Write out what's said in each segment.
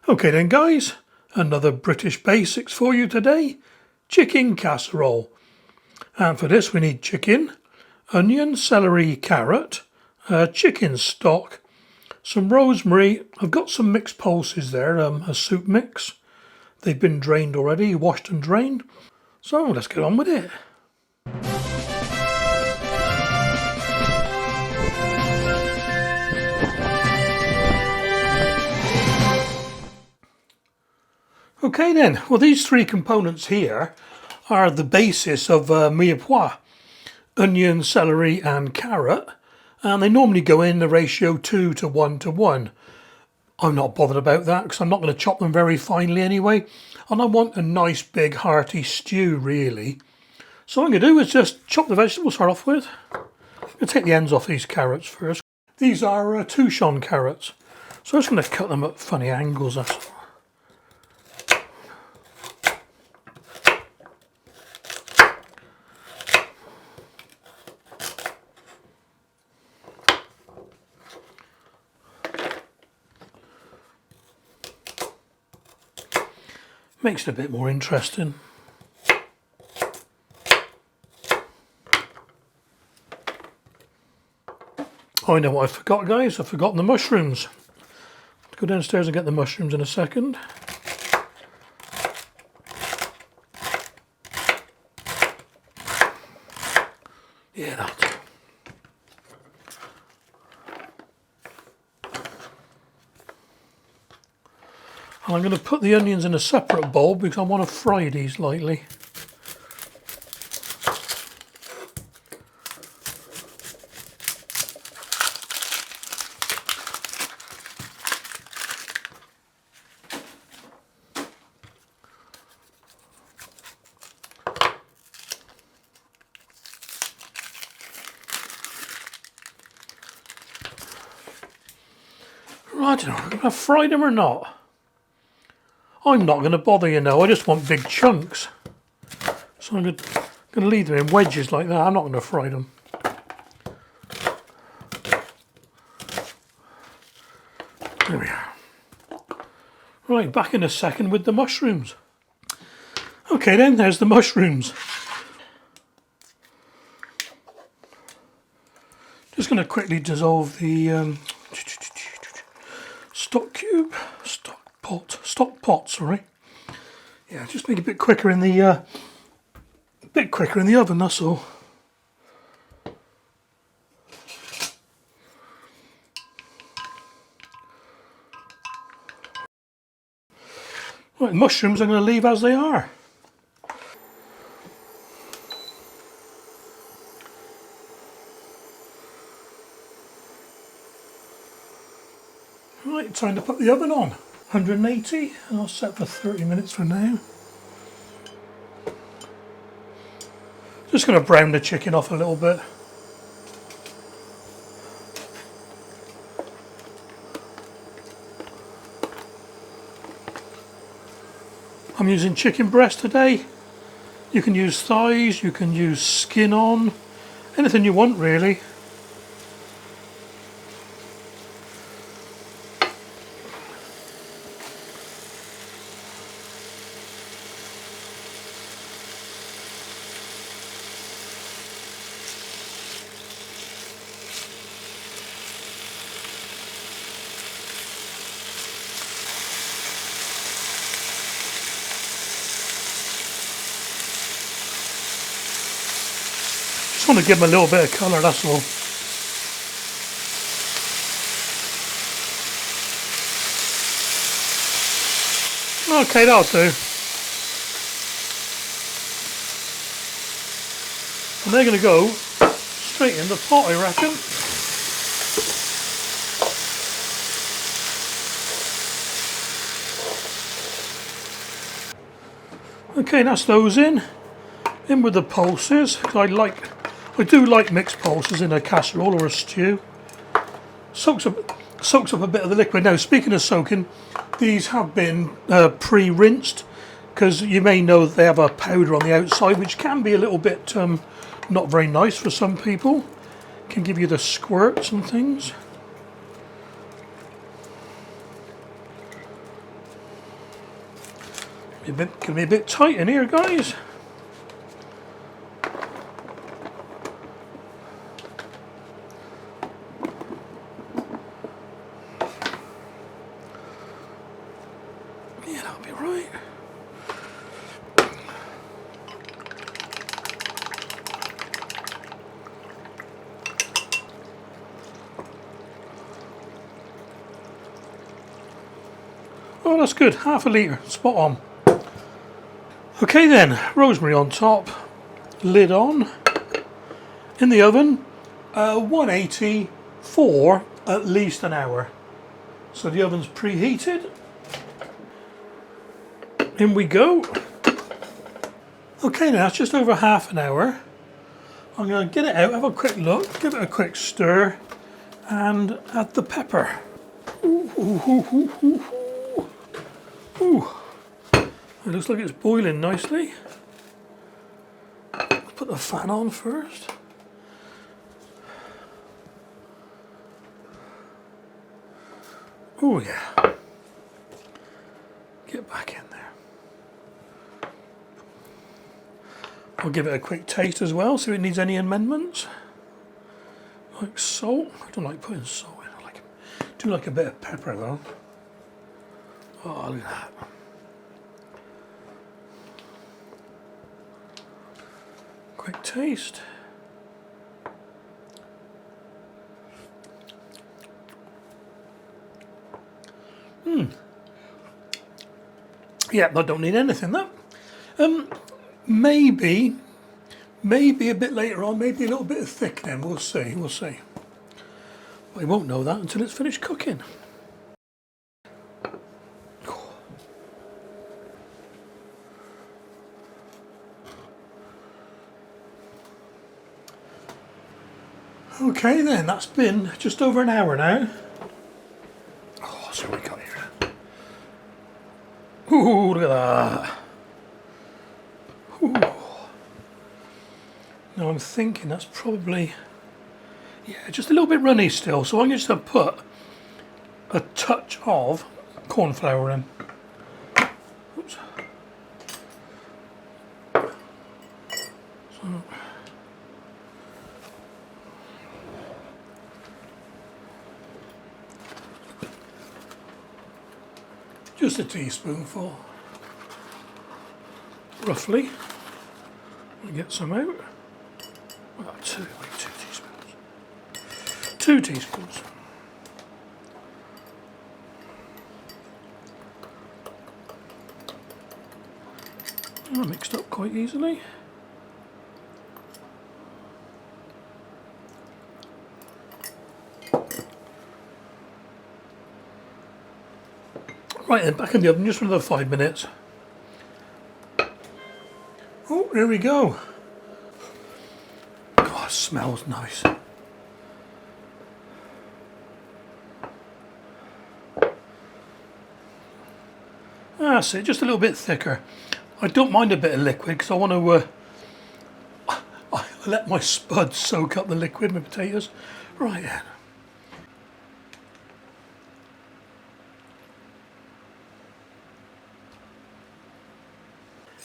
Okay then guys, another British basics for you today, chicken casserole. And for this we need chicken, onion, celery, carrot, chicken stock, some rosemary. I've got some mixed pulses there, a soup mix. They've been drained already, washed and drained. So let's get on with it. Okay then, well these three components here are the basis of mirepoix, onion, celery and carrot, and they normally go in the ratio 2 to 1 to 1. I'm not bothered about that because I'm not going to chop them very finely anyway, and I want a nice big hearty stew really. So what I'm going to do is just chop the vegetables to start off with. I'm going to take the ends off these carrots first. These are touchon carrots, so I'm just going to cut them at funny angles, that's all. Makes it a bit more interesting. Oh, I know what I forgot, guys. I've forgotten the mushrooms. I'll go downstairs and get the mushrooms in a second. Yeah, that. And I'm going to put the onions in a separate bowl because I want to fry these lightly. Right, I don't know, am I going to fry them or not? I'm not going to bother, you know, I just want big chunks. So I'm going to leave them in wedges like that. I'm not going to fry them. There we are. Right, back in a second with the mushrooms. Okay then, there's the mushrooms. Just going to quickly dissolve the stock pot, sorry. Yeah, just make it a bit quicker in the oven, that's all. Right, mushrooms I'm going to leave as they are. Right, time to put the oven on. 180, and I'll set for 30 minutes for now. Just going to brown the chicken off a little bit. I'm using chicken breast today. You can use thighs, you can use skin on, anything you want really. Just want to give them a little bit of colour, that's all. Okay, that'll do. And they're going to go straight in the pot, I reckon. Okay, that's those in with the pulses. I do like mixed pulses in a casserole or a stew. Soaks up a bit of the liquid. Now, speaking of soaking, these have been pre-rinsed because you may know that they have a powder on the outside, which can be a little bit not very nice for some people. Can give you the squirts and things. Can be a bit tight in here, guys. Yeah, that'll be right. Oh, that's good. Half a litre, spot on. Okay then, rosemary on top, lid on, in the oven, 180 for at least an hour. So the oven's preheated. In we go. Okay, now it's just over half an hour. I'm going to get it out, have a quick look, give it a quick stir, and add the pepper. Ooh, ooh, ooh, ooh, ooh, ooh. Ooh. It looks like it's boiling nicely. Put the fan on first. Oh yeah. Get back in there. I'll give it a quick taste as well, see if it needs any amendments. Like salt. I don't like putting salt in. Do like a bit of pepper though. Oh, look at that. Quick taste. Yeah, I don't need anything though. Maybe a bit later on, maybe a little bit of thickening. We'll see. But I won't know that until it's finished cooking. Okay then, that's been just over an hour now. Oh, so we got here. Ooh, look at that. Ooh. Now I'm thinking that's probably, yeah, just a little bit runny still. So I'm just going to put a touch of corn flour in. Oops. So, just a teaspoonful, roughly. I'll get some out. Well, two teaspoons. 2 teaspoons. Oh, mixed up quite easily. Right then, back in the oven just for another 5 minutes. Oh, here we go. God, it smells nice. That's it, just a little bit thicker. I don't mind a bit of liquid because I want to I let my spuds soak up the liquid, my potatoes. Right then.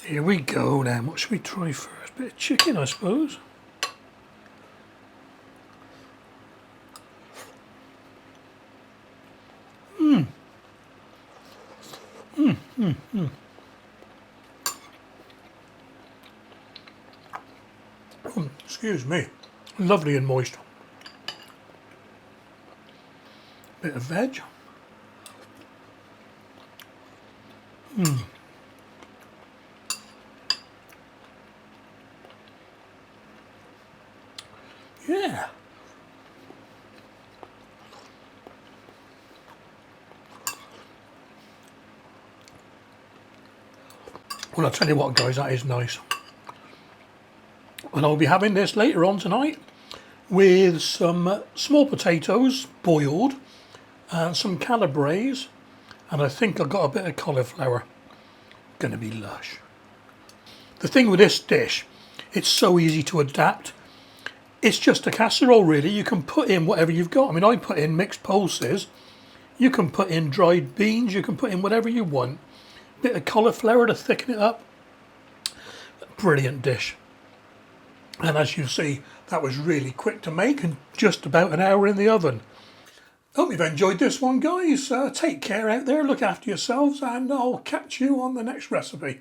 Here we go then. What should we try first? Bit of chicken, I suppose. Excuse me. Lovely and moist. Bit of veg. Yeah. Well, I'll tell you what, guys, that is nice. And I'll be having this later on tonight with some small potatoes, boiled, and some calabrese, and I think I've got a bit of cauliflower. Gonna be lush. The thing with this dish, it's so easy to adapt. It's just a casserole really. You can put in whatever you've got. I mean, I put in mixed pulses. You can put in dried beans. You can put in whatever you want. bit of cauliflower to thicken it up. Brilliant dish. And as you see, that was really quick to make and just about an hour in the oven. Hope you've enjoyed this one, guys. Take care out there, look after yourselves, and I'll catch you on the next recipe.